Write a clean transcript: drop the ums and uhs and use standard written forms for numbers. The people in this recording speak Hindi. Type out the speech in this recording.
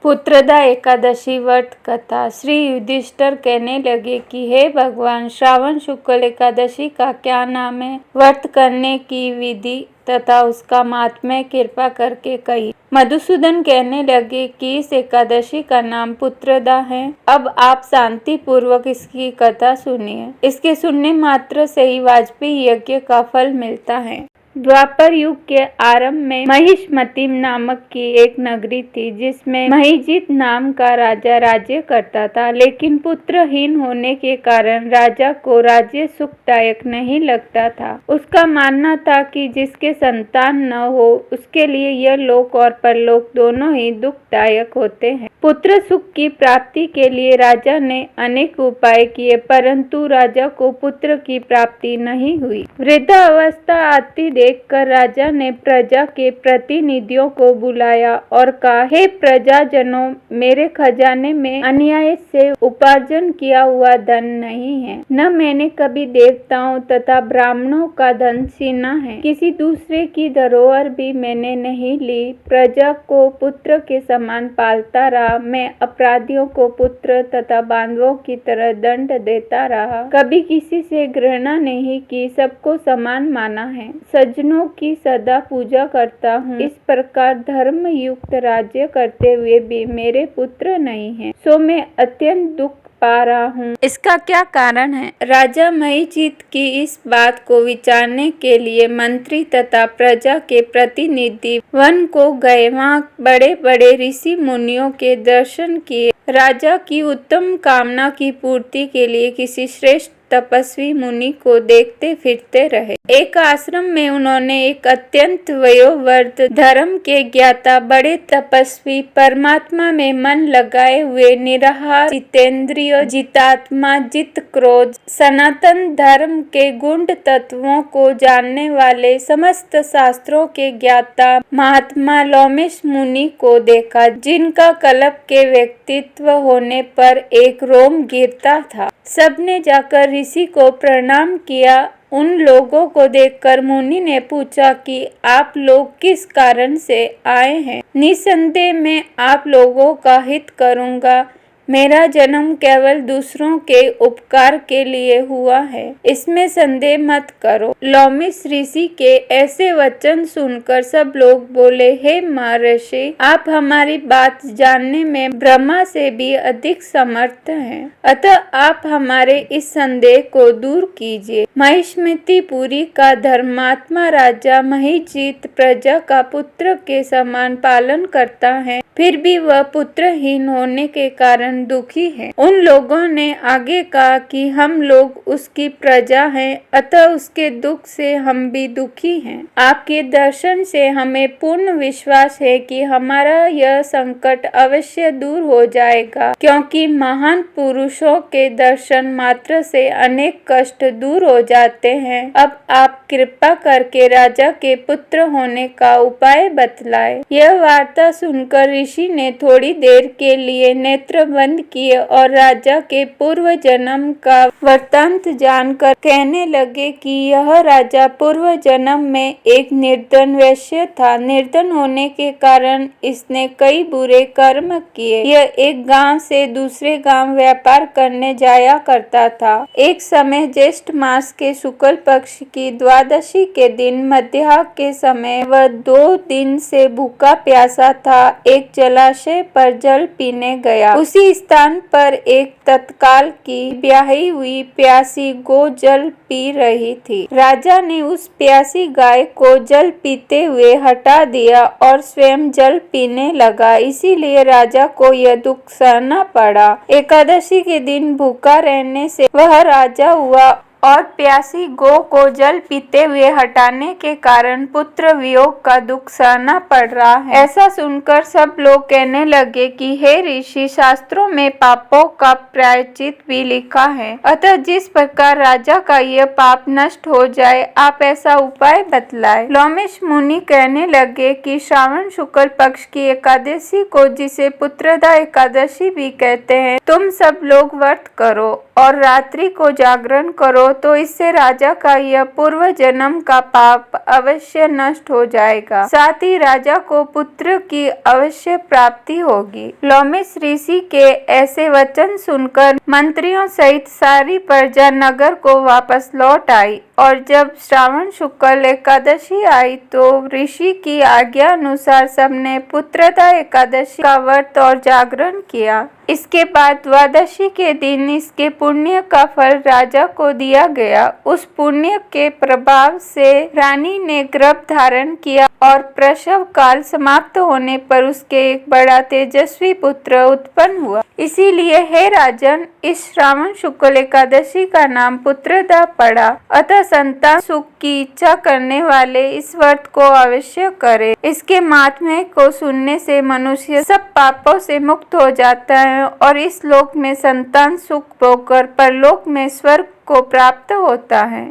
पुत्रदा एकादशी व्रत कथा। श्री युधिष्ठिर कहने लगे कि हे भगवान, श्रावण शुक्ल एकादशी का क्या नाम है? व्रत करने की विधि तथा उसका महात्म्य कृपा करके कही। मधुसूदन कहने लगे कि इस एकादशी का नाम पुत्रदा है। अब आप शांति पूर्वक इसकी कथा सुनिए। इसके सुनने मात्र से ही वाजपेयी यज्ञ का फल मिलता है। द्वापर युग के आरंभ में महिष्मति नामक की एक नगरी थी, जिसमें महिजीत नाम का राजा राज्य करता था। लेकिन पुत्रहीन होने के कारण राजा को राज्य सुखदायक नहीं लगता था। उसका मानना था कि जिसके संतान न हो उसके लिए यह लोक और परलोक दोनों ही दुखदायक होते हैं। पुत्र सुख की प्राप्ति के लिए राजा ने अनेक उपाय किए, परंतु राजा को पुत्र की प्राप्ति नहीं हुई। वृद्धावस्था आती देखकर राजा ने प्रजा के प्रतिनिधियों को बुलाया और कहा, हे प्रजाजनों, मेरे खजाने में अन्याय से उपार्जन किया हुआ धन नहीं है। न मैंने कभी देवताओं तथा ब्राह्मणों का धन छीना है। किसी दूसरे की धरोहर भी मैंने नहीं ली। प्रजा को पुत्र के समान पालता रहा। मैं अपराधियों को पुत्र तथा बांधवों की तरह दंड देता रहा। कभी किसी से घृणा नहीं की, सबको समान माना है। सज्जनों की सदा पूजा करता हूँ। इस प्रकार धर्म युक्त राज्य करते हुए भी मेरे पुत्र नहीं हैं, सो मैं अत्यंत दुख पा रहा हूँ। इसका क्या कारण है? राजा महिजीत की इस बात को विचारने के लिए मंत्री तथा प्रजा के प्रतिनिधि वन को गए। वहाँ बड़े बड़े ऋषि मुनियों के दर्शन किए। राजा की उत्तम कामना की पूर्ति के लिए किसी श्रेष्ठ तपस्वी मुनि को देखते फिरते रहे। एक आश्रम में उन्होंने एक अत्यंत वयोवृद्ध, धर्म के ज्ञाता, बड़े तपस्वी, परमात्मा में मन लगाए हुए, निराहार, जितेंद्रिय, जितात्मा, जित क्रोध, सनातन धर्म के गुण तत्वों को जानने वाले, समस्त शास्त्रों के ज्ञाता महात्मा लोमेश मुनि को देखा, जिनका कल्प के व्यक्तित्व होने पर एक रोम गिरता था। सबने जाकर ऋषि को प्रणाम किया। उन लोगों को देखकर मुनि ने पूछा कि आप लोग किस कारण से आए हैं? निसंदेह मैं आप लोगों का हित करूंगा। मेरा जन्म केवल दूसरों के उपकार के लिए हुआ है, इसमें संदेह मत करो। लोमेश ऋषि के ऐसे वचन सुनकर सब लोग बोले, हे महर्षि, आप हमारी बात जानने में ब्रह्मा से भी अधिक समर्थ हैं, अतः आप हमारे इस संदेह को दूर कीजिए। महिष्मतिपुरी का धर्मात्मा राजा महिजीत प्रजा का पुत्र के समान पालन करता है, फिर भी वह पुत्रहीन होने के कारण दुखी है। उन लोगों ने आगे कहा कि हम लोग उसकी प्रजा हैं, अतः उसके दुख से हम भी दुखी हैं। आपके दर्शन से हमें पूर्ण विश्वास है कि हमारा यह संकट अवश्य दूर हो जाएगा, क्योंकि महान पुरुषों के दर्शन मात्र से अनेक कष्ट दूर हो जाते हैं। अब आप कृपा करके राजा के पुत्र होने का उपाय बतलाए। यह वार्ता सुनकर ऋषि ने थोड़ी देर के लिए नेत्र बंद किए और राजा के पूर्व जन्म का वृत्तांत जानकर कहने लगे कि यह राजा पूर्व जन्म में एक निर्धन वैश्य था। निर्धन होने के कारण इसने कई बुरे कर्म किए। यह एक गांव से दूसरे गांव व्यापार करने जाया करता था। एक समय ज्येष्ठ मास के शुक्ल पक्ष की द्वादशी के दिन मध्याह्न के समय वह 2 दिन से भूखा प्यासा था। एक जलाशय पर जल पीने गया। उसी स्थान पर एक तत्काल की ब्याही हुई प्यासी गौ जल पी रही थी। राजा ने उस प्यासी गाय को जल पीते हुए हटा दिया और स्वयं जल पीने लगा। इसीलिए राजा को यह दुख सहना पड़ा। एकादशी के दिन भूखा रहने से वह राजा हुआ और प्यासी गौ को जल पीते हुए हटाने के कारण पुत्र वियोग का दुख सहना पड़ रहा है। ऐसा सुनकर सब लोग कहने लगे कि हे ऋषि, शास्त्रों में पापों का प्रायश्चित भी लिखा है, अतः जिस प्रकार राजा का यह पाप नष्ट हो जाए, आप ऐसा उपाय बतलाए। लोमेश मुनि कहने लगे कि श्रावण शुक्ल पक्ष की एकादशी को, जिसे पुत्रदा एकादशी भी कहते हैं, तुम सब लोग व्रत करो और रात्रि को जागरण करो तो इससे राजा का यह पूर्व जन्म का पाप अवश्य नष्ट हो जाएगा। साथ ही राजा को पुत्र की अवश्य प्राप्ति होगी। लोमिस ऋषि के ऐसे वचन सुनकर मंत्रियों सहित सारी प्रजा नगर को वापस लौट आई और जब श्रावण शुक्ल एकादशी आई तो ऋषि की आज्ञा अनुसार सबने पुत्रदा एकादशी का व्रत और जागरण किया। इसके बाद द्वादशी के दिन इसके पुण्य का फल राजा को दिया गया। उस पुण्य के प्रभाव से रानी ने गर्भ धारण किया और प्रसव काल समाप्त होने पर उसके एक बड़ा तेजस्वी पुत्र उत्पन्न हुआ। इसीलिए हे राजन, इस श्रावण शुक्ल एकादशी का नाम पुत्रदा पड़ा। अतः संतान सुख की इच्छा करने वाले इस व्रत को अवश्य करें। इसके महात्म्य को सुनने से मनुष्य सब पापों से मुक्त हो जाता है और इस लोक में संतान सुख भोगकर परलोक में स्वर्ग को प्राप्त होता है।